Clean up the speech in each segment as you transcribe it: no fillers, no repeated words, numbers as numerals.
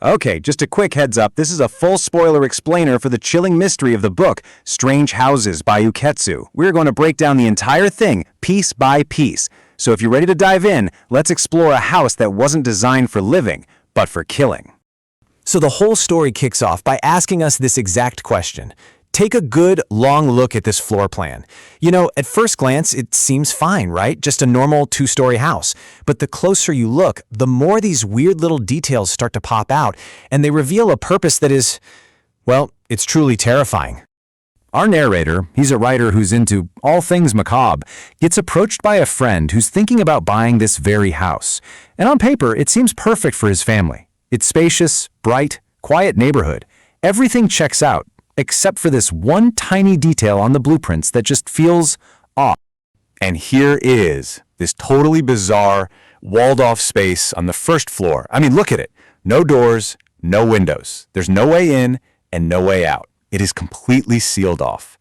Okay, just a quick heads up, this is a full spoiler explainer for the chilling mystery of the book, Strange Houses by Uketsu. We're going to break down the entire thing, piece by piece. So if you're ready to dive in, let's explore a house that wasn't designed for living, but for killing. So the whole story kicks off by asking us this exact question. Take a good, long look at this floor plan. You know, at first glance, it seems fine, right? Just a normal two-story house. But the closer you look, the more these weird little details start to pop out, and they reveal a purpose that is, well, it's truly terrifying. Our narrator, he's a writer who's into all things macabre, gets approached by a friend who's thinking about buying this very house. And on paper, it seems perfect for his family. It's spacious, bright, quiet neighborhood. Everything checks out, except for this one tiny detail on the blueprints that just feels off. And here is this totally bizarre, walled-off space on the first floor. I mean, look at it. No doors, no windows. There's no way in and no way out. It is completely sealed off.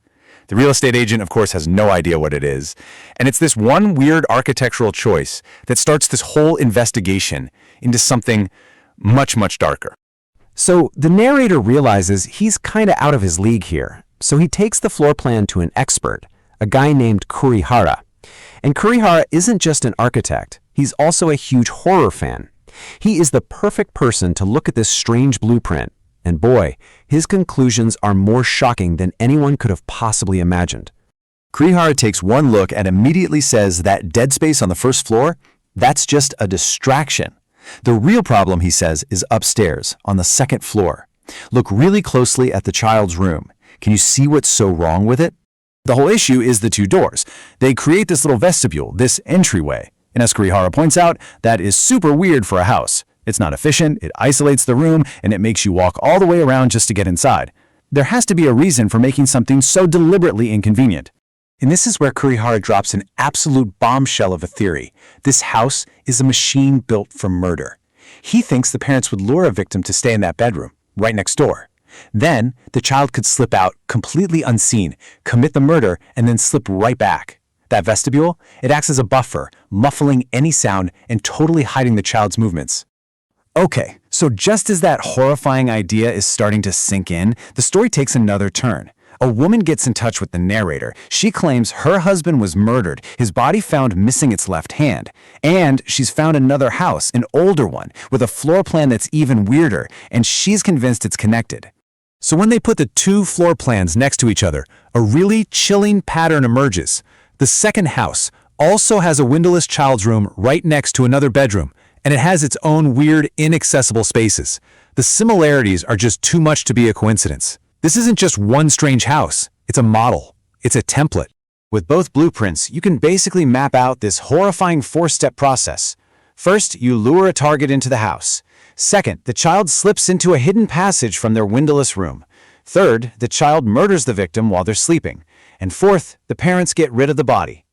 The real estate agent, of course, has no idea what it is. And it's this one weird architectural choice that starts this whole investigation into something much, much darker. So the narrator realizes he's kind of out of his league here, so he takes the floor plan to an expert, a guy named Kurihara. And Kurihara isn't just an architect, he's also a huge horror fan. He is the perfect person to look at this strange blueprint, and boy, his conclusions are more shocking than anyone could have possibly imagined. Kurihara takes one look and immediately says that dead space on the first floor, that's just a distraction. The real problem, he says, is upstairs, on the second floor. Look really closely at the child's room. Can you see what's so wrong with it? The whole issue is the two doors. They create this little vestibule, this entryway. And as Kurihara points out, that is super weird for a house. It's not efficient, it isolates the room, and it makes you walk all the way around just to get inside. There has to be a reason for making something so deliberately inconvenient. And this is where Kurihara drops an absolute bombshell of a theory. This house is a machine built for murder. He thinks the parents would lure a victim to stay in that bedroom, right next door. Then, the child could slip out completely unseen, commit the murder, and then slip right back. That vestibule, it acts as a buffer, muffling any sound and totally hiding the child's movements. Okay, so just as that horrifying idea is starting to sink in, the story takes another turn. A woman gets in touch with the narrator. She claims her husband was murdered, his body found missing its left hand. And she's found another house, an older one, with a floor plan that's even weirder, and she's convinced it's connected. So when they put the two floor plans next to each other, a really chilling pattern emerges. The second house also has a windowless child's room right next to another bedroom, and it has its own weird, inaccessible spaces. The similarities are just too much to be a coincidence. This isn't just one strange house, it's a model, it's a template. With both blueprints, you can basically map out this horrifying four-step process. First, you lure a target into the house. Second, the child slips into a hidden passage from their windowless room. Third, the child murders the victim while they're sleeping. And fourth, the parents get rid of the body.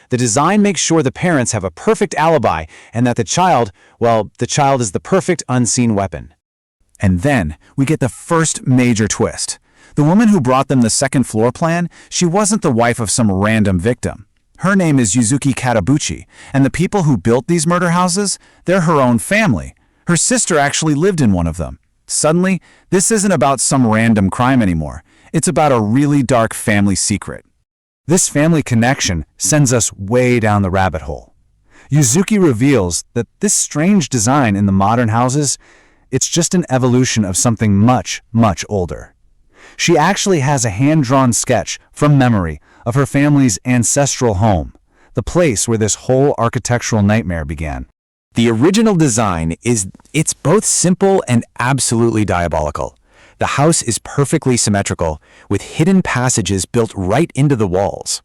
The design makes sure the parents have a perfect alibi and that the child is the perfect unseen weapon. And then, we get the first major twist. The woman who brought them the second floor plan, she wasn't the wife of some random victim. Her name is Katabuchi, and the people who built these murder houses, they're her own family. Her sister actually lived in one of them. Suddenly, this isn't about some random crime anymore. It's about a really dark family secret. This family connection sends us way down the rabbit hole. Yuzuki reveals that this strange design in the modern houses, it's just an evolution of something much, much older. She actually has a hand-drawn sketch from memory of her family's ancestral home, the place where this whole architectural nightmare began. The original design it's both simple and absolutely diabolical. The house is perfectly symmetrical, with hidden passages built right into the walls.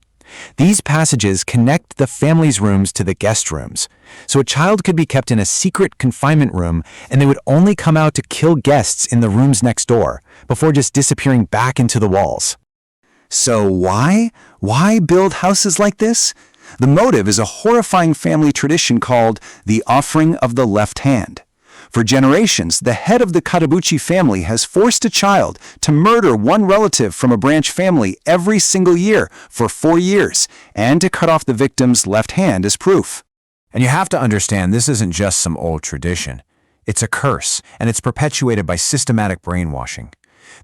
These passages connect the family's rooms to the guest rooms, so a child could be kept in a secret confinement room and they would only come out to kill guests in the rooms next door, before just disappearing back into the walls. So why? Why build houses like this? The motive is a horrifying family tradition called the offering of the left hand. For generations, the head of the Katabuchi family has forced a child to murder one relative from a branch family every single year for 4 years, and to cut off the victim's left hand as proof. And you have to understand, this isn't just some old tradition. It's a curse, and it's perpetuated by systematic brainwashing.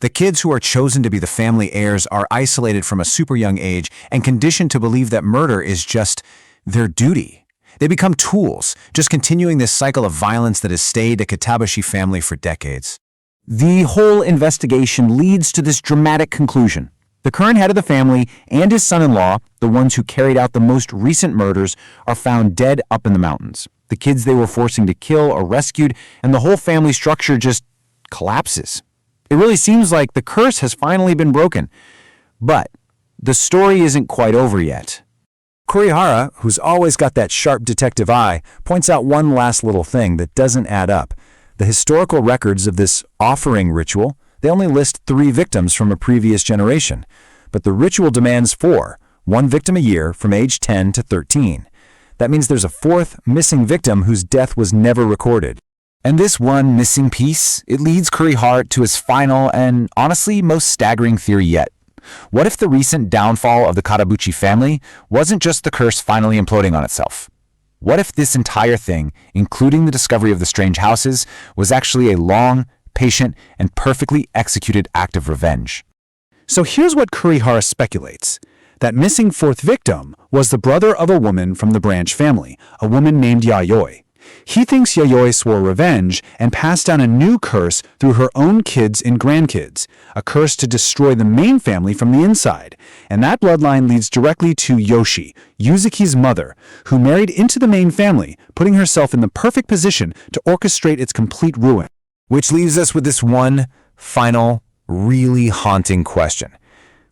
The kids who are chosen to be the family heirs are isolated from a super young age and conditioned to believe that murder is just their duty. They become tools, just continuing this cycle of violence that has stayed the Katabuchi family for decades. The whole investigation leads to this dramatic conclusion. The current head of the family and his son-in-law, the ones who carried out the most recent murders, are found dead up in the mountains. The kids they were forcing to kill are rescued, and the whole family structure just collapses. It really seems like the curse has finally been broken. But the story isn't quite over yet. Kurihara, who's always got that sharp detective eye, points out one last little thing that doesn't add up. The historical records of this offering ritual, they only list 3 victims from a previous generation. But the ritual demands 4, 1 victim a year from age 10 to 13. That means there's a 4th missing victim whose death was never recorded. And this one missing piece, it leads Kurihara to his final and honestly most staggering theory yet. What if the recent downfall of the Katabuchi family wasn't just the curse finally imploding on itself? What if this entire thing, including the discovery of the strange houses, was actually a long, patient, and perfectly executed act of revenge? So here's what Kurihara speculates. That missing 4th victim was the brother of a woman from the branch family, a woman named Yayoi. He thinks Yayoi swore revenge and passed down a new curse through her own kids and grandkids, a curse to destroy the main family from the inside. And that bloodline leads directly to Yoshi, Yuzuki's mother, who married into the main family, putting herself in the perfect position to orchestrate its complete ruin. Which leaves us with this one final, really haunting question.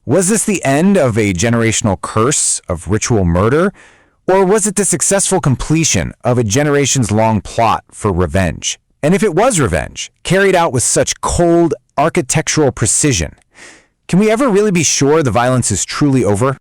Was this the end of a generational curse of ritual murder? Or was it the successful completion of a generations-long plot for revenge? And if it was revenge, carried out with such cold, architectural precision, can we ever really be sure the violence is truly over?